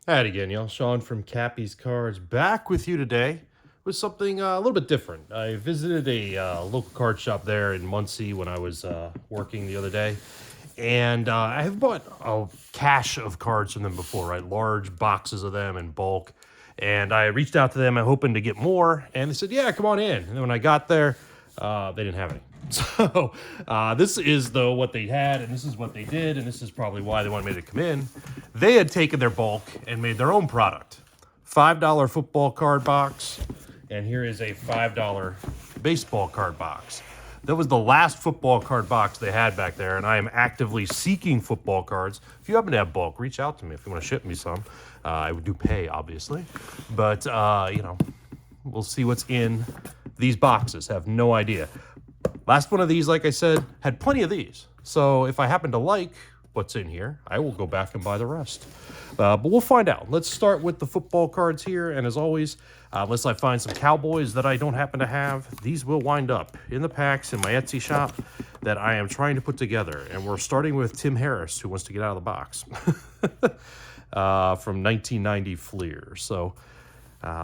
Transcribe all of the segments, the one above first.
Howdy again, y'all. Sean from KappisCards back with you today with something a little bit different. I visited a local card shop there in Muncie when I was working the other day, and I have bought a cache of cards from them before, right? Large boxes of them in bulk. And I reached out to them, hoping to get more, and they said, "Yeah, come on in." And then when I got there, they didn't have any. So this is though what they had, and this is what they did, and this is probably why they wanted me to come in. They had taken their bulk and made their own product. $5 football card box, and here is a $5 baseball card box. That was the last football card box they had back there, and I am actively seeking football cards. If you happen to have bulk, reach out to me if you want to ship me some. I do pay, obviously, but we'll see what's in these boxes. Have no idea. Last one of these, like I said, had plenty of these. So if I happen to like what's in here, I will go back and buy the rest. But we'll find out. Let's start with the football cards here. And as always, unless I find some Cowboys that I don't happen to have, these will wind up in the packs in my Etsy shop that I am trying to put together. And we're starting with Tim Harris, who wants to get out of the box from 1990 Fleer. So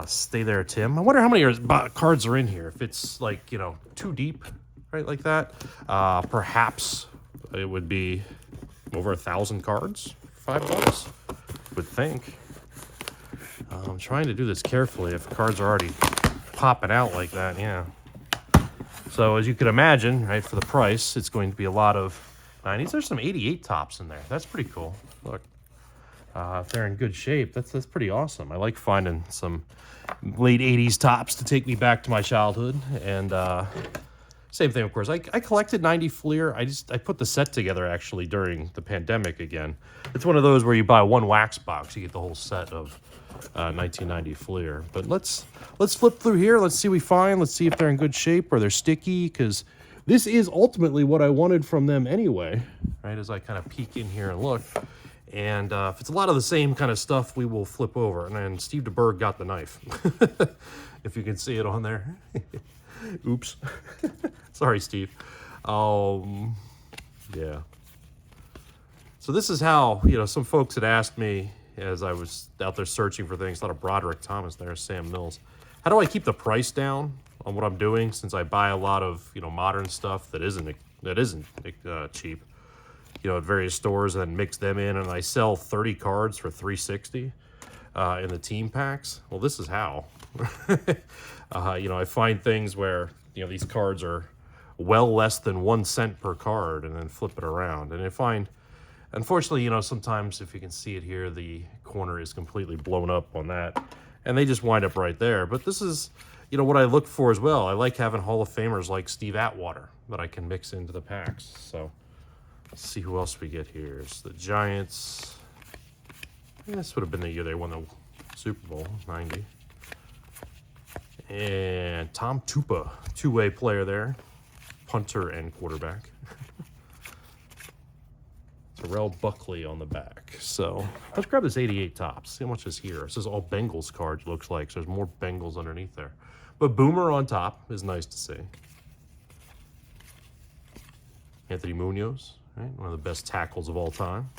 stay there, Tim. I wonder how many cards are in here. If it's like, too deep, right, like that, perhaps it would be over 1,000 cards for $5, would think. I'm trying to do this carefully if cards are already popping out like that, yeah. So as you can imagine, right, for the price, it's going to be a lot of 90s. There's some 88 tops in there. That's pretty cool. Look, if they're in good shape, that's pretty awesome. I like finding some late 80s tops to take me back to my childhood. And same thing, of course. I collected 90 Fleer. I put the set together actually during the pandemic again. It's one of those where you buy one wax box, you get the whole set of 1990 Fleer. But let's flip through here. Let's see what we find. Let's see if they're in good shape or they're sticky, because this is ultimately what I wanted from them anyway, right? As I kind of peek in here and look. And if it's a lot of the same kind of stuff, we will flip over. And then Steve DeBerg got the knife. If you can see it on there. Oops. Sorry, Steve. Yeah. So this is how, some folks had asked me as I was out there searching for things. A lot of Broderick Thomas there, Sam Mills. How do I keep the price down on what I'm doing, since I buy a lot of, modern stuff that isn't cheap, at various stores, and then mix them in, and I sell 30 cards for $360 in the team packs? Well, this is how. I find things where, these cards are well less than 1 cent per card, and then flip it around. And I find, unfortunately, sometimes if you can see it here, the corner is completely blown up on that, and they just wind up right there. But this is, what I look for as well. I like having Hall of Famers like Steve Atwater that I can mix into the packs. So let's see who else we get here. It's the Giants. This would have been the year they won the Super Bowl, 90. And Tom Tupa, two-way player there, punter and quarterback. Terrell Buckley on the back. So let's grab this 88 tops. See how much is here. This is all Bengals cards, looks like. So there's more Bengals underneath there. But Boomer on top is nice to see. Anthony Munoz, right? One of the best tackles of all time.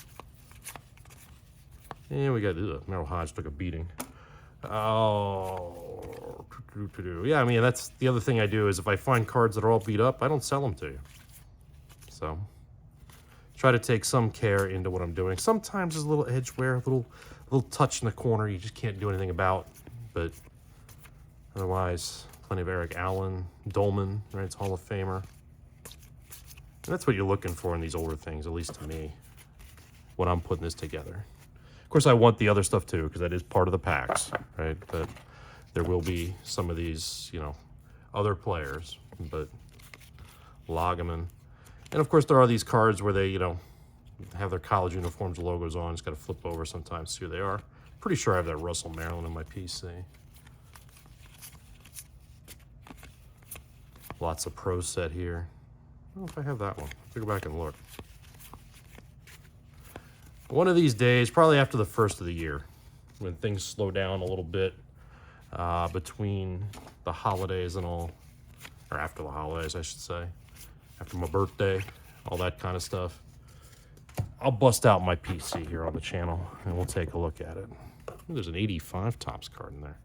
And we got Merrill Hodge took a beating. Oh, yeah. I mean, that's the other thing I do is if I find cards that are all beat up, I don't sell them to you. So try to take some care into what I'm doing. Sometimes there's a little edge wear, a little touch in the corner you just can't do anything about. But otherwise, plenty of Eric Allen, Dolman, right? It's Hall of Famer. And that's what you're looking for in these older things, at least to me, when I'm putting this together. Of course, I want the other stuff too, because that is part of the packs, right? But there will be some of these, other players, but Loggeman. And of course, there are these cards where they, have their college uniforms logos on. Just got to flip over sometimes, see who they are. Pretty sure I have that Russell Maryland in my PC. Lots of Pro Set here. I don't know if I have that one. Let's go back and look. One of these days, probably after the first of the year, when things slow down a little bit between the holidays and all, or after the holidays, I should say, after my birthday, all that kind of stuff, I'll bust out my PC here on the channel and we'll take a look at it. There's an 85 Topps card in there.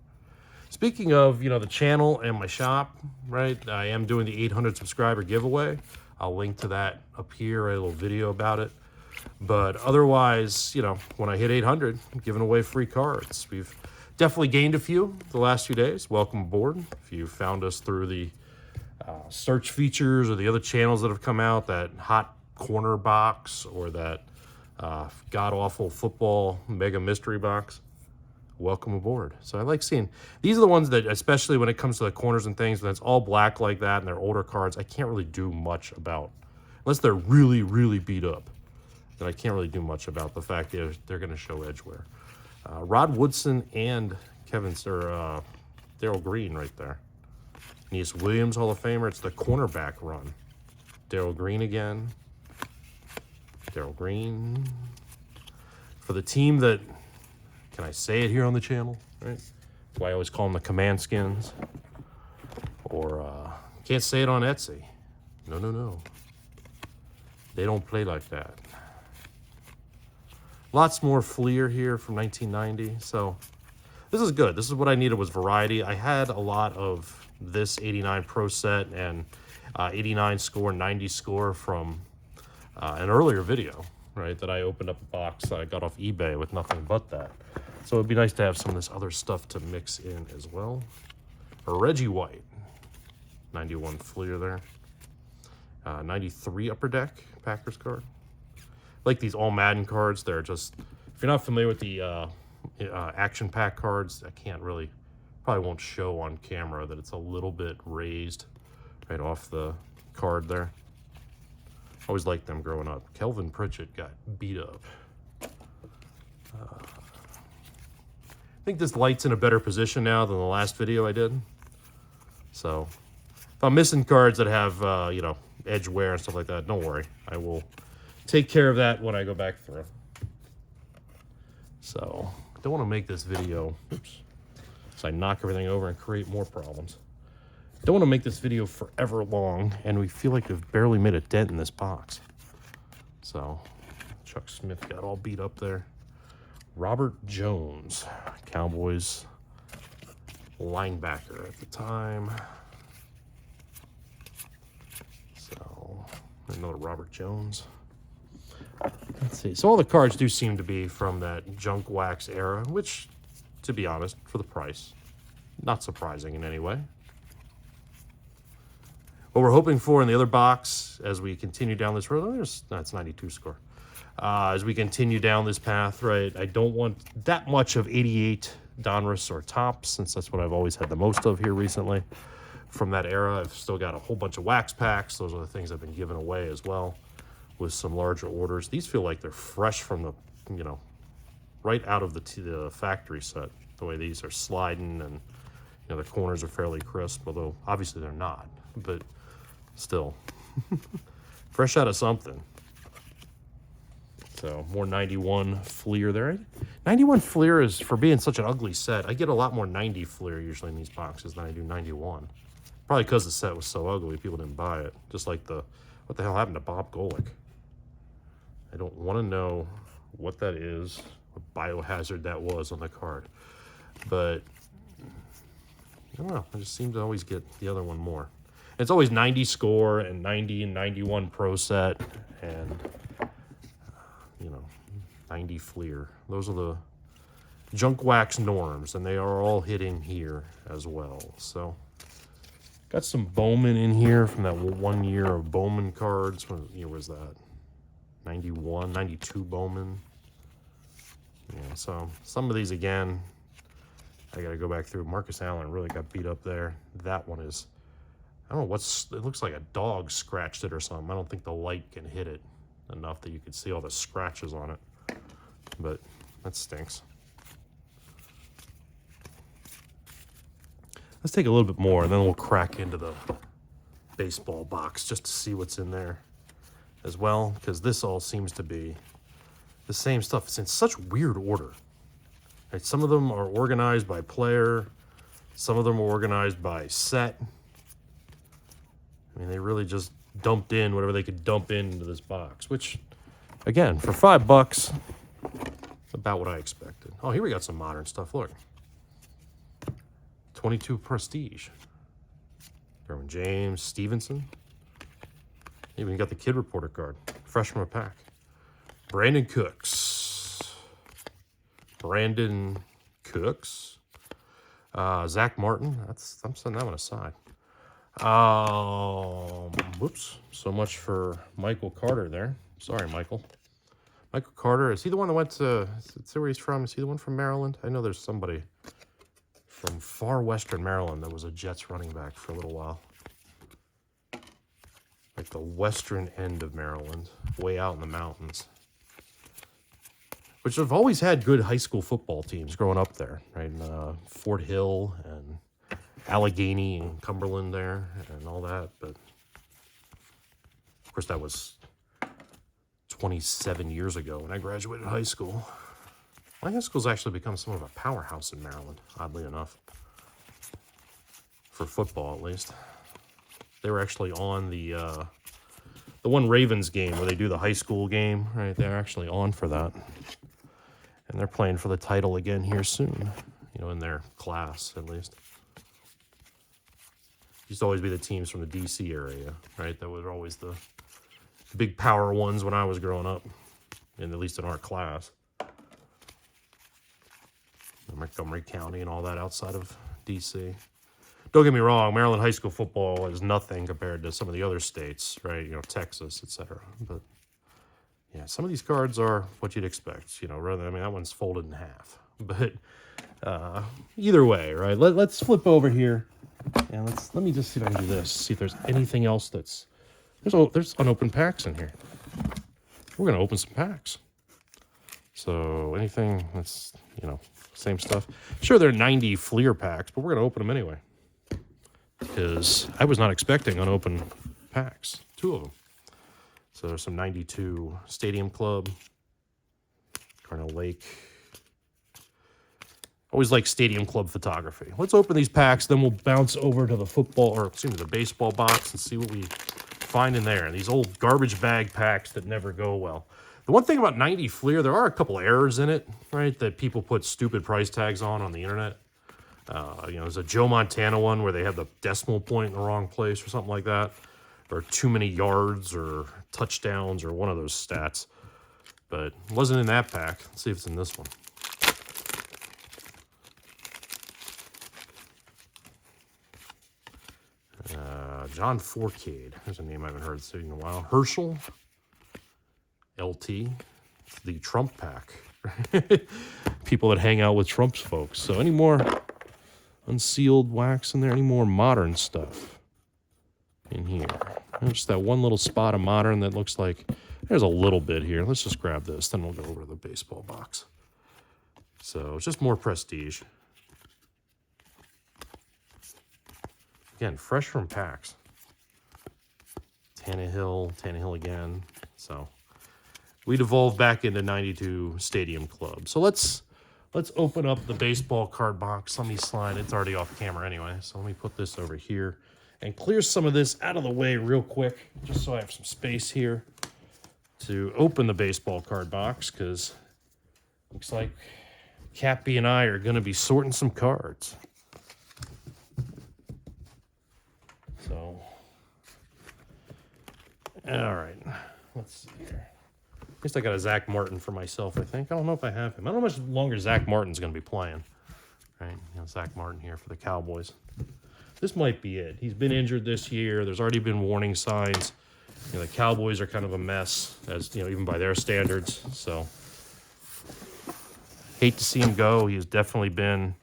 Speaking of, the channel and my shop, right? I am doing the 800 subscriber giveaway. I'll link to that up here, a little video about it. But otherwise, when I hit 800, I'm giving away free cards. We've definitely gained a few the last few days. Welcome aboard. If you found us through the search features or the other channels that have come out, that hot corner box or that god-awful football mega mystery box, welcome aboard. So I like seeing, these are the ones that, especially when it comes to the corners and things, when it's all black like that and they're older cards, I can't really do much about, unless they're really, really beat up, then I can't really do much about the fact that they're going to show edge wear. Rod Woodson and Daryl Green right there. Aeneas Williams, Hall of Famer. It's the cornerback run. Daryl Green again. Daryl Green. For the team that, can I say it here on the channel? Right? That's why I always call them the Command Skins. Or, can't say it on Etsy. No. They don't play like that. Lots more Fleer here from 1990. So this is good. This is what I needed, was variety. I had a lot of this 89 Pro set and 89 score, 90 score from an earlier video, right? That I opened up a box that I got off eBay with nothing but that. So it'd be nice to have some of this other stuff to mix in as well. Reggie White, 91 Fleer there. 93 Upper Deck Packers card. Like these all Madden cards, they're just, if you're not familiar with the action pack cards, I can't really, probably won't show on camera that it's a little bit raised right off the card there. Always liked them growing up. Kelvin Pritchett got beat up. I think this light's in a better position now than the last video I did. So if I'm missing cards that have, edge wear and stuff like that, don't worry. I will take care of that when I go back through. So, I don't want to make this video, oops, so I knock everything over and create more problems. Don't want to make this video forever long, and we feel like we've barely made a dent in this box. So, Chuck Smith got all beat up there. Robert Jones, Cowboys linebacker at the time. So, another Robert Jones. Let's see. So all the cards do seem to be from that junk wax era, which, to be honest, for the price, not surprising in any way. What we're hoping for in the other box as we continue down this road, that's 92 score. As we continue down this path, right, I don't want that much of 88 Donruss or Topps, since that's what I've always had the most of here recently. From that era, I've still got a whole bunch of wax packs. Those are the things I've been giving away as well, with some larger orders. These feel like they're fresh from the, right out of the factory set. The way these are sliding and, the corners are fairly crisp, although obviously they're not, but still. Fresh out of something. So more 91 Fleer there. 91 Fleer is, for being such an ugly set, I get a lot more 90 Fleer usually in these boxes than I do 91. Probably because the set was so ugly, people didn't buy it. Just like what the hell happened to Bob Golick? I don't want to know what that is, what biohazard that was on the card. But, I don't know, I just seem to always get the other one more. It's always 90 score and 90 and 91 Pro set and, 90 Fleer. Those are the junk wax norms, and they are all hitting here as well. So, got some Bowman in here from that 1 year of Bowman cards. What year was that? 91, 92 Bowman. Yeah, so some of these again, I got to go back through. Marcus Allen really got beat up there. That one is, I don't know it looks like a dog scratched it or something. I don't think the light can hit it enough that you can see all the scratches on it. But that stinks. Let's take a little bit more, and then we'll crack into the baseball box just to see what's in there as well, because this all seems to be the same stuff. It's in such weird order. Right? Some of them are organized by player. Some of them are organized by set. I mean, they really just dumped in whatever they could dump into this box, which, again, for $5, about what I expected. Oh, here we got some modern stuff. Look. 22 Prestige. Derwin James, Stevenson. Even got the Kid Reporter card. Fresh from a pack. Brandon Cooks. Zach Martin. I'm setting that one aside. Whoops. So much for Michael Carter there. Sorry, Michael. Michael Carter. Is he the one that went to... See where he's from? Is he the one from Maryland? I know there's somebody from far western Maryland that was a Jets running back for a little while. Like the western end of Maryland, way out in the mountains. Which have always had good high school football teams growing up there, right? In, Fort Hill and Allegheny and Cumberland there and all that. But, of course, that was 27 years ago when I graduated high school. My high school's actually become somewhat of a powerhouse in Maryland, oddly enough. For football, at least. They were actually on the one Ravens game where they do the high school game, right? They're actually on for that. And they're playing for the title again here soon, you know, in their class, at least. Used to always be the teams from the D.C. area, right? That were always the big power ones when I was growing up, and at least in our class. Montgomery County and all that outside of D.C. Don't get me wrong, Maryland high school football is nothing compared to some of the other states, right? You know, Texas, etc. But yeah, some of these cards are what you'd expect. You know, rather, I mean, that one's folded in half. But either way, right? Let's flip over here and let me just see if I can do this. See if there's anything else that's there's unopened packs in here. We're gonna open some packs. So anything that's, you know, same stuff. Sure, they're 90 Fleer packs, but we're going to open them anyway. Because I was not expecting unopened packs. 2 of them. So there's some 92 Stadium Club. Carnell Lake. Always like Stadium Club photography. Let's open these packs, then we'll bounce over to the the baseball box and see what we find in there. These old garbage bag packs that never go well. The one thing about 90 Fleer, there are a couple errors in it, right, that people put stupid price tags on the internet. You know, there's a Joe Montana one where they have the decimal point in the wrong place or something like that, or too many yards or touchdowns or one of those stats. But it wasn't in that pack. Let's see if it's in this one. John Forcade. There's a name I haven't heard in a while. Herschel. LT, the Trump pack. People that hang out with Trump's folks. So any more unsealed wax in there? Any more modern stuff in here? There's just that one little spot of modern that looks like there's a little bit here. Let's just grab this, then we'll go over to the baseball box. So it's just more prestige. Again, fresh from packs. Tannehill again. So we devolved back into 92 Stadium Club. So let's open up the baseball card box. Let me slide. It's already off camera anyway. So let me put this over here and clear some of this out of the way real quick, just so I have some space here to open the baseball card box, because looks like Cappy and I are going to be sorting some cards. So, all right, let's see here. At least I got a Zach Martin for myself, I think. I don't know if I have him. I don't know how much longer Zach Martin's going to be playing. Right, you know, Zach Martin here for the Cowboys. This might be it. He's been injured this year. There's already been warning signs. You know, the Cowboys are kind of a mess, as you know, even by their standards. So, hate to see him go. He's definitely been,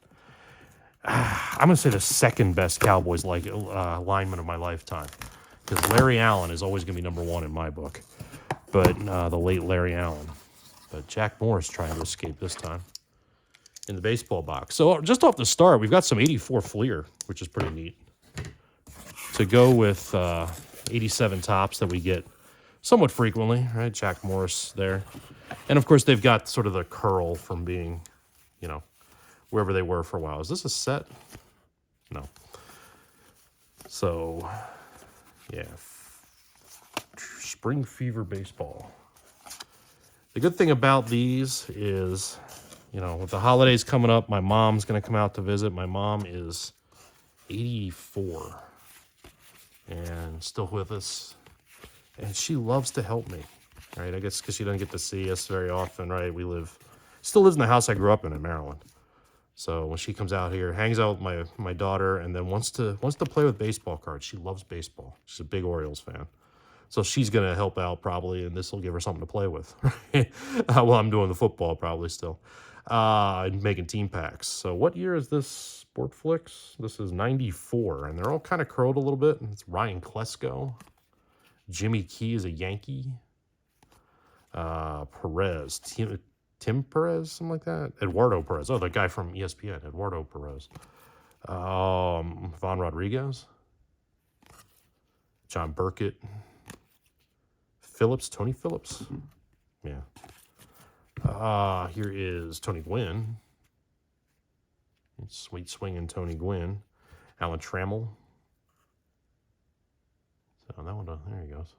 I'm going to say, the second best Cowboys lineman of my lifetime. Because Larry Allen is always going to be number one in my book. But the late Larry Allen. But Jack Morris trying to escape this time in the baseball box. So just off the start, we've got some 84 Fleer, which is pretty neat. To go with 87 tops that we get somewhat frequently, right? Jack Morris there. And, of course, they've got sort of the curl from being, you know, wherever they were for a while. Is this a set? No. So, yeah. Spring Fever Baseball. The good thing about these is, with the holidays coming up, my mom's going to come out to visit. My mom is 84 and still with us. And she loves to help me, right? I guess because she doesn't get to see us very often, right? Still lives in the house I grew up in Maryland. So when she comes out here, hangs out with my daughter, and then wants to play with baseball cards. She loves baseball. She's a big Orioles fan. So she's going to help out probably, and this will give her something to play with. While I'm doing the football probably still. And making team packs. So what year is this Sportflix? This is 94, and they're all kind of curled a little bit. It's Ryan Klesko. Jimmy Key is a Yankee. Perez. Tim Perez, something like that. Eduardo Perez. Oh, the guy from ESPN, Eduardo Perez. Von Rodriguez. John Burkett. Tony Phillips. Yeah. Here is Tony Gwynn. Sweet swinging Tony Gwynn. Alan Trammell. So that one, there he goes.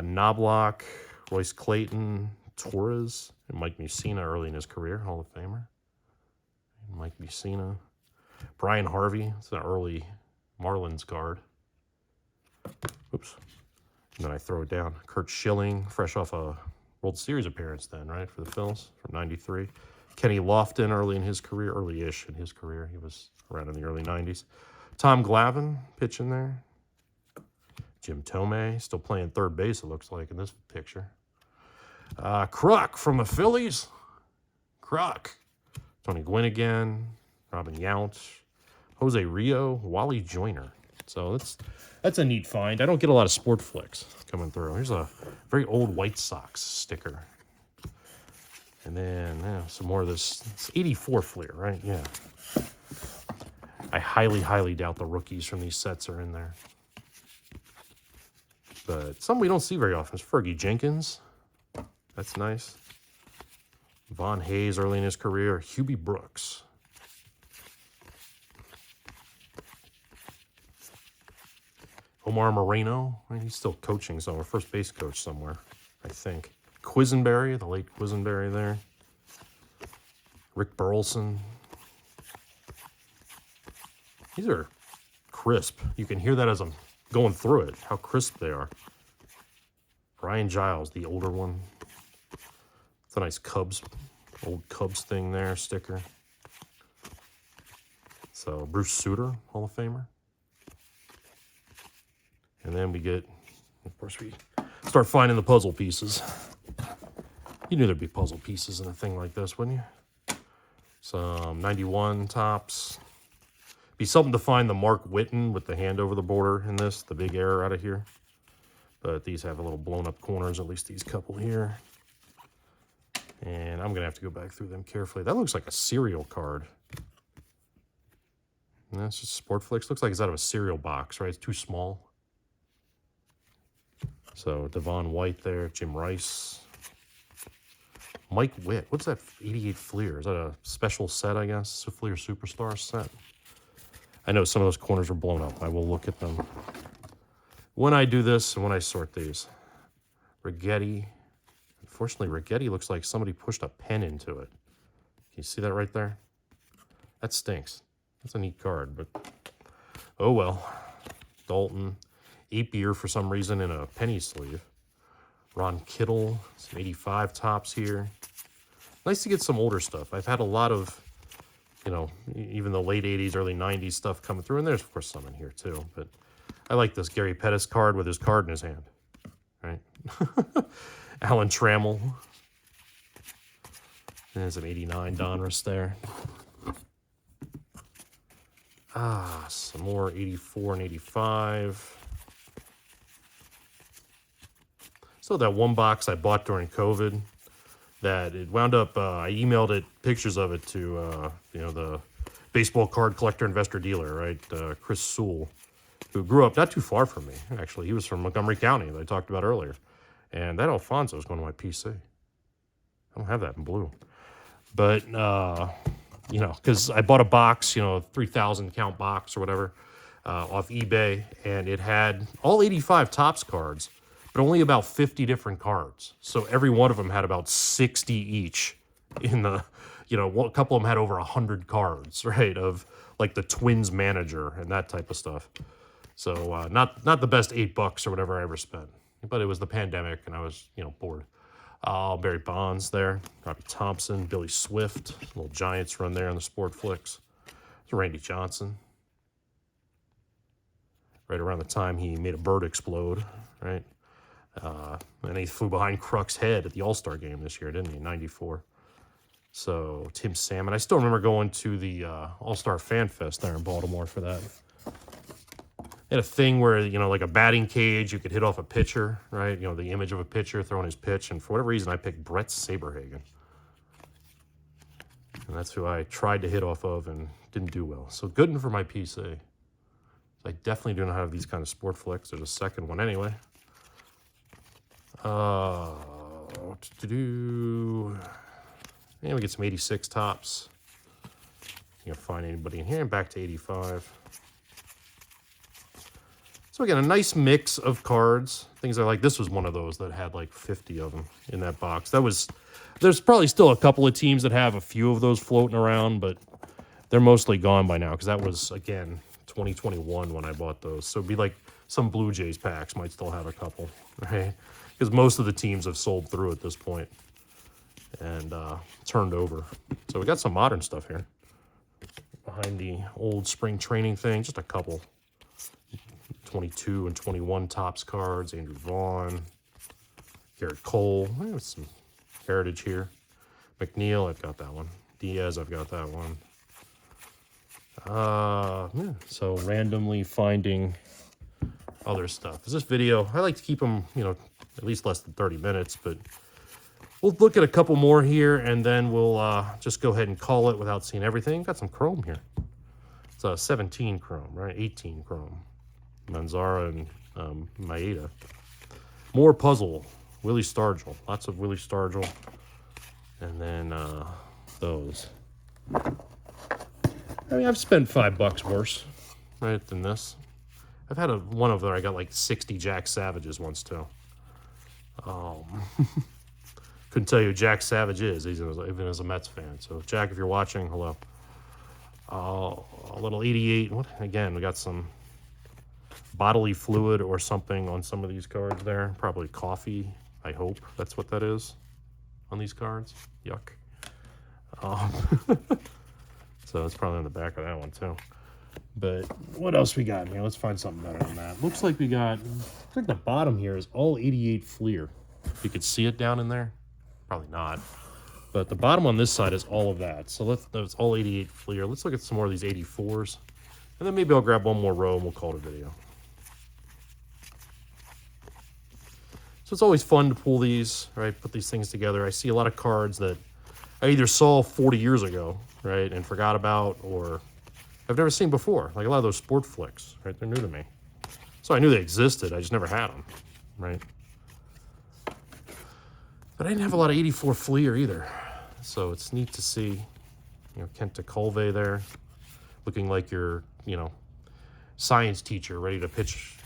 Knobloch, Royce Clayton, Torres, and Mike Mussina early in his career, Hall of Famer. Mike Mussina. Brian Harvey, it's an early Marlins card. Oops. And then I throw it down. Kurt Schilling, fresh off a World Series appearance then, right, for the Phils from 93. Kenny Lofton, early-ish in his career. He was around in the early 90s. Tom Glavine, pitching there. Jim Tomei, still playing third base, it looks like, in this picture. Kruk from the Phillies. Kruk. Tony Gwynn again. Robin Yount. Jose Rio. Wally Joyner. So that's a neat find. I don't get a lot of Sportflix coming through. Here's a very old White Sox sticker. And then some more of this. It's 84 Fleer, right? Yeah. I highly, highly doubt the rookies from these sets are in there. But some we don't see very often. It's Fergie Jenkins. That's nice. Von Hayes early in his career. Hubie Brooks. Omar Moreno. He's still coaching somewhere. First base coach somewhere, I think. Quisenberry, the late Quisenberry there. Rick Burleson. These are crisp. You can hear that as I'm going through it, how crisp they are. Brian Giles, the older one. It's a nice old Cubs thing there, sticker. So Bruce Sutter, Hall of Famer. And then we get, of course, we start finding the puzzle pieces. You knew there'd be puzzle pieces in a thing like this, wouldn't you? Some 91 tops. Be something to find the Mark Whitten with the hand over the border in this, the big error out of here. But these have a little blown up corners, at least these couple here. And I'm going to have to go back through them carefully. That looks like a cereal card. And that's just Sportflix. Looks like it's out of a cereal box, right? It's too small. So Devon White there, Jim Rice. Mike Witt. What's that 88 Fleer? Is that a special set, I guess? A Fleer Superstar set? I know some of those corners are blown up. I will look at them when I do this and when I sort these. Righetti. Unfortunately, Righetti looks like somebody pushed a pen into it. Can you see that right there? That stinks. That's a neat card, but oh well. Dalton. Apier for some reason in a penny sleeve. Ron Kittle. Some 85 tops here. Nice to get some older stuff. I've had a lot of, even the late 80s, early 90s stuff coming through. And there's, of course, some in here, too. But I like this Gary Pettis card with his card in his hand. Right? Alan Trammell. There's an 89 Donruss there. Some more 84 and 85. So that one box I bought during COVID, that it wound up, I emailed it, pictures of it to, the baseball card collector, investor, dealer, right? Chris Sewell, who grew up not too far from me, actually. He was from Montgomery County that I talked about earlier. And that Alfonso is going to my PC. I don't have that in blue. But, because I bought a box, 3,000 count box or whatever, off eBay, and it had all 85 Topps cards, but only about 50 different cards. So every one of them had about 60 each in the, a couple of them had over 100 cards, right? Of like the Twins manager and that type of stuff. So not the best $8 or whatever I ever spent, but it was the pandemic and I was, bored. Barry Bonds there, Robbie Thompson, Billy Swift, little Giants run there on the Sport Flicks. Randy Johnson. Right around the time he made a bird explode, right? And he flew behind Kruk's head at the All-Star game this year, didn't he? 94. So Tim Salmon. I still remember going to the All-Star Fan Fest there in Baltimore for that. They had a thing where, like a batting cage, you could hit off a pitcher, right? The image of a pitcher throwing his pitch. And for whatever reason, I picked Brett Saberhagen. And that's who I tried to hit off of and didn't do well. So good for my PC. I definitely do not have these kind of Sport Flicks. There's a second one anyway. Yeah, we get some 86 tops. You can't find anybody in here. And back to 85. So again, a nice mix of cards. Things I like. This was one of those that had like 50 of them in that box. There's probably still a couple of teams that have a few of those floating around, but they're mostly gone by now because that was, again, 2021 when I bought those. So it'd be like some Blue Jays packs might still have a couple, right? Because most of the teams have sold through at this point and turned over. So we got some modern stuff here. Behind the old spring training thing, just a couple. 22 and 21 Topps cards. Andrew Vaughn. Garrett Cole. There's some heritage here. McNeil, I've got that one. Diaz, I've got that one. Yeah, so randomly finding other stuff. This video, I like to keep them, at least less than 30 minutes, but we'll look at a couple more here and then we'll just go ahead and call it without seeing everything. Got some chrome here. It's a 17 chrome, right? 18 chrome. Manzara and Maeda. More puzzle. Willie Stargell. Lots of Willie Stargell. And then those. I mean, I've spent $5 worse, right, than this. I've had one of them. I got like 60 Jack Savages once too. Couldn't tell you who Jack Savage is, even as a Mets fan. So Jack, if you're watching, hello. A little 88. Again, we got some bodily fluid or something on some of these cards there. Probably coffee. I hope that's what that is on these cards. Yuck. So it's probably on the back of that one too. But what else we got here? Let's find something better than that. Looks like the bottom here is all 88 Fleer. You could see it down in there. Probably not. But the bottom on this side is all of that. So that's all 88 Fleer. Let's look at some more of these 84s. And then maybe I'll grab one more row and we'll call it a video. So it's always fun to pull these, right? Put these things together. I see a lot of cards that I either saw 40 years ago, right, and forgot about, or I've never seen before. Like a lot of those Sport Flicks, right? They're new to me. So I knew they existed. I just never had them, right? But I didn't have a lot of 84 Fleer either. So it's neat to see, Kent DeColve there, looking like your, science teacher ready to pitch,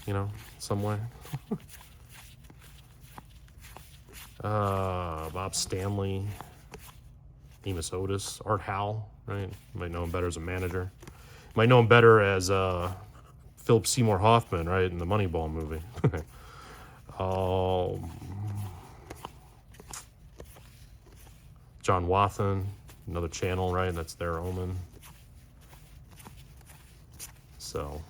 somewhere. Bob Stanley, Amos Otis, Art Howell, right? You might know him better as a manager. You might know him better as Philip Seymour Hoffman, right, in the Moneyball movie. John Wathan, another channel, right? That's their Omen. So,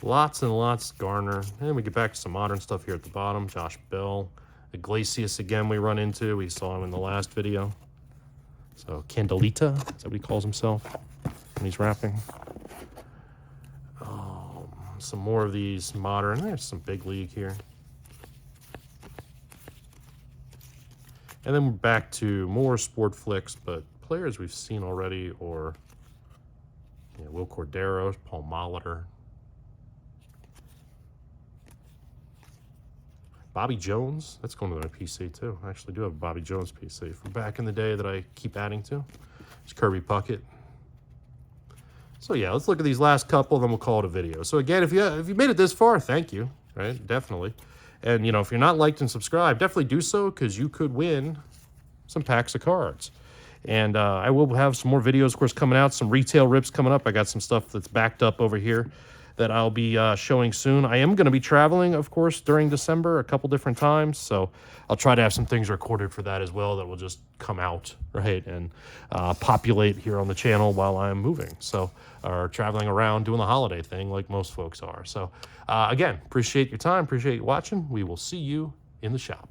lots and lots. Garner. And we get back to some modern stuff here at the bottom. Josh Bell. Iglesias again we run into. We saw him in the last video. So, Candelita, is that what he calls himself when he's rapping? Some more of these modern. There's some big league here. And then we're back to more Sport Flicks, but players we've seen already, or Will Cordero, Paul Molitor, Bobby Jones. That's going to my PC too. I actually do have a Bobby Jones PC from back in the day that I keep adding to. It's Kirby Puckett. So yeah, let's look at these last couple, then we'll call it a video. So again, if you made it this far, thank you. right? Definitely. And, you know, if you're not liked and subscribed, definitely do so, because you could win some packs of cards. And I will have some more videos, of course, coming out, some retail rips coming up. I got some stuff that's backed up over here that I'll be showing soon. I am going to be traveling, of course, during December a couple different times, so I'll try to have some things recorded for that as well that will just come out, right, and populate here on the channel while I'm moving, so, or traveling around doing the holiday thing like most folks are. So, again, appreciate your time, appreciate you watching. We will see you in the shop.